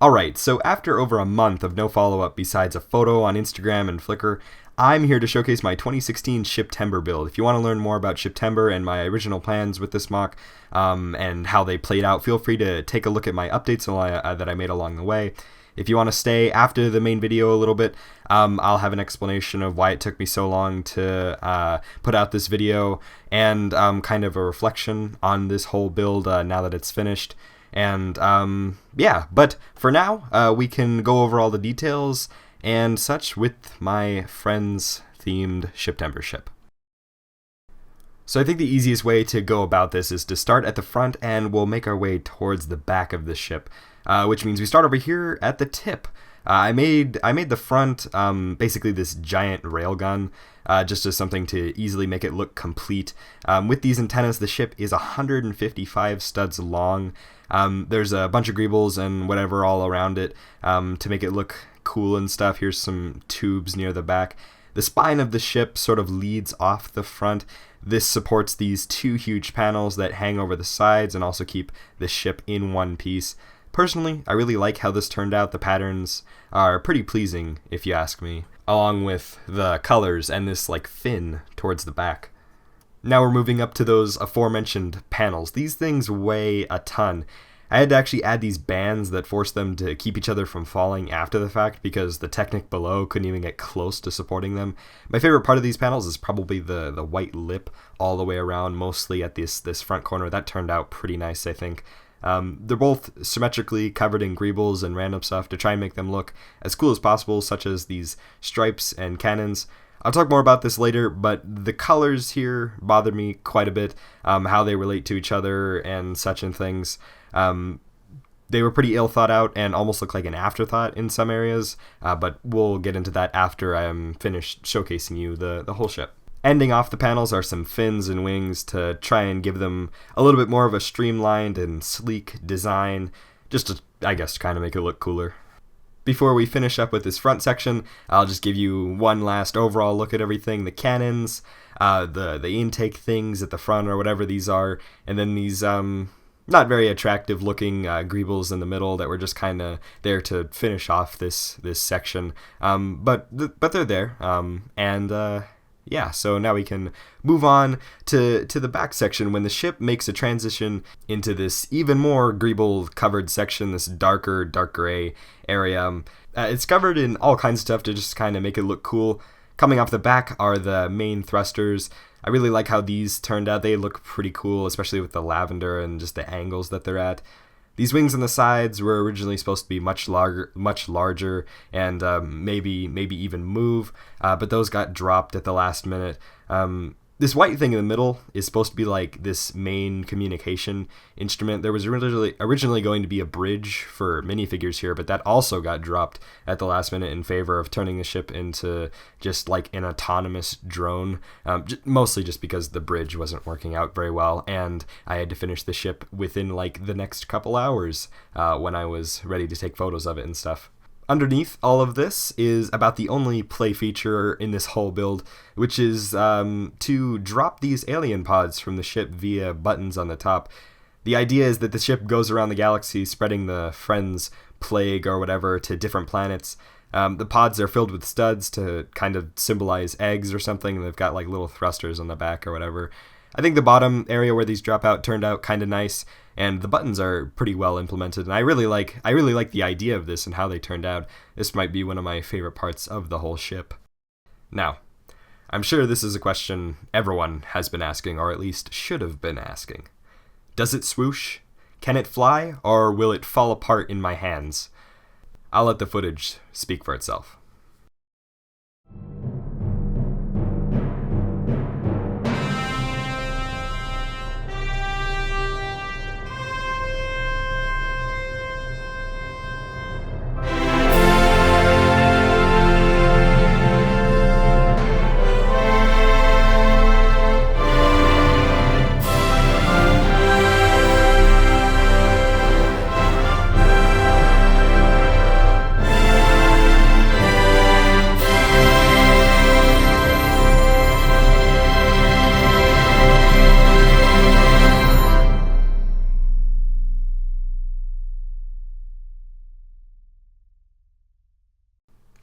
Alright, so after over a month of no follow-up besides a photo on Instagram and Flickr, I'm here to showcase my 2016 SHIPtember build. If you want to learn more about SHIPtember and my original plans with this mock and how they played out, feel free to take a look at my updates that I made along the way. If you want to stay after the main video a little bit, I'll have an explanation of why it took me so long to put out this video and kind of a reflection on this whole build now that it's finished. And yeah, but for now, we can go over all the details and such with my friend's themed SHIPtember ship. So I think the easiest way to go about this is to start at the front, and we'll make our way towards the back of the ship, which means we start over here at the tip. I made the front basically this giant railgun, just as something to easily make it look complete. With these antennas, the ship is 155 studs long. There's a bunch of greebles and whatever all around it to make it look cool and stuff. Here's some tubes near the back. The spine of the ship sort of leads off the front. This supports these two huge panels that hang over the sides and also keep the ship in one piece. Personally, I really like how this turned out. The patterns are pretty pleasing, if you ask me, along with the colors and this like fin towards the back. Now we're moving up to those aforementioned panels. These things weigh a ton. I had to actually add these bands that force them to keep each other from falling after the fact because the Technic below couldn't even get close to supporting them. My favorite part of these panels is probably the white lip all the way around, mostly at this front corner. That turned out pretty nice, I think. They're both symmetrically covered in greebles and random stuff to try and make them look as cool as possible, such as these stripes and cannons. I'll talk more about this later, but the colors here bother me quite a bit, how they relate to each other and such and things. They were pretty ill thought out and almost look like an afterthought in some areas, but we'll get into that after I'm finished showcasing you the whole ship. Ending off the panels are some fins and wings to try and give them a little bit more of a streamlined and sleek design, just to, I guess, kind of make it look cooler. Before we finish up with this front section, I'll just give you one last overall look at everything. The cannons, the intake things at the front or whatever these are, and then these not very attractive looking greebles in the middle that were just kind of there to finish off this section. But they're there, yeah, so now we can move on to the back section when the ship makes a transition into this even more greeble covered section, this dark gray area. It's covered in all kinds of stuff to just kind of make it look cool. Coming off the back are the main thrusters. I really like how these turned out. They look pretty cool, especially with the lavender and just the angles that they're at. These wings on the sides were originally supposed to be much larger, and maybe even move, but those got dropped at the last minute. This white thing in the middle is supposed to be like this main communication instrument. There was originally going to be a bridge for minifigures here, but that also got dropped at the last minute in favor of turning the ship into just like an autonomous drone, mostly just because the bridge wasn't working out very well, and I had to finish the ship within like the next couple hours when I was ready to take photos of it and stuff. Underneath all of this is about the only play feature in this whole build, which is to drop these alien pods from the ship via buttons on the top. The idea is that the ship goes around the galaxy spreading the Friends plague or whatever to different planets. The pods are filled with studs to kind of symbolize eggs or something, and they've got like little thrusters on the back or whatever. I think the bottom area where these drop out turned out kind of nice, and the buttons are pretty well implemented, and I really like the idea of this and how they turned out. This might be one of my favorite parts of the whole ship. Now, I'm sure this is a question everyone has been asking, or at least should have been asking. Does it swoosh? Can it fly, or will it fall apart in my hands? I'll let the footage speak for itself.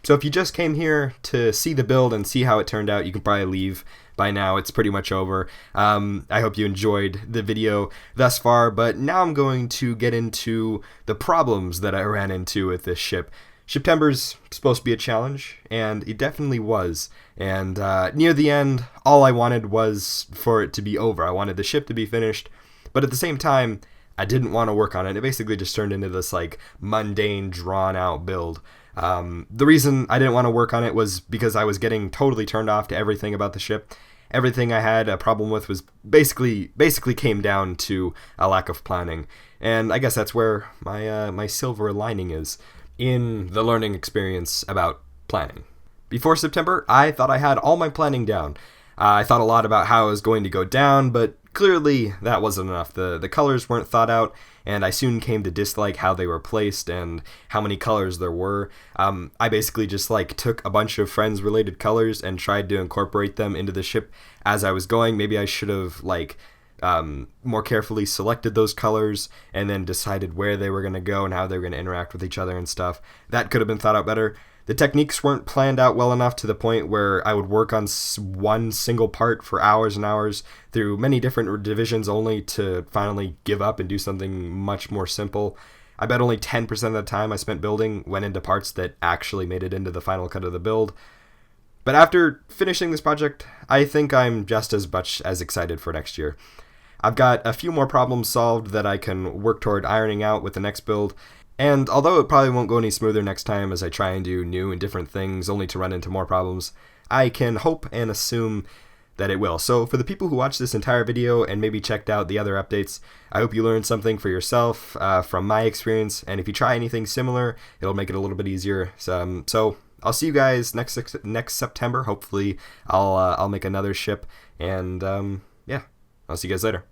So if you just came here to see the build and see how it turned out, you can probably leave by now. It's pretty much over. I hope you enjoyed the video thus far, but now I'm going to get into the problems that I ran into with this ship. SHIPtember's supposed to be a challenge, and it definitely was. And near the end, all I wanted was for it to be over. I wanted the ship to be finished, but at the same time, I didn't want to work on it. It basically just turned into this like mundane, drawn-out build. The reason I didn't want to work on it was because I was getting totally turned off to everything about the ship. Everything I had a problem with was basically came down to a lack of planning. And I guess that's where my silver lining is, in the learning experience about planning. Before SHIPtember, I thought I had all my planning down. I thought a lot about how it was going to go down, but clearly that wasn't enough. The colors weren't thought out, and I soon came to dislike how they were placed and how many colors there were. I basically just took a bunch of friends related colors and tried to incorporate them into the ship as I was going. Maybe I should have more carefully selected those colors and then decided where they were going to go and how they were going to interact with each other and stuff. That could have been thought out better. The techniques weren't planned out well enough to the point where I would work on one single part for hours and hours through many different divisions only to finally give up and do something much more simple. I bet only 10% of the time I spent building went into parts that actually made it into the final cut of the build. But after finishing this project, I think I'm just as much as excited for next year. I've got a few more problems solved that I can work toward ironing out with the next build. And although it probably won't go any smoother next time as I try and do new and different things only to run into more problems, I can hope and assume that it will. So for the people who watched this entire video and maybe checked out the other updates, I hope you learned something for yourself from my experience. And if you try anything similar, it'll make it a little bit easier. So I'll see you guys next SHIPtember. Hopefully I'll make another ship. And yeah, I'll see you guys later.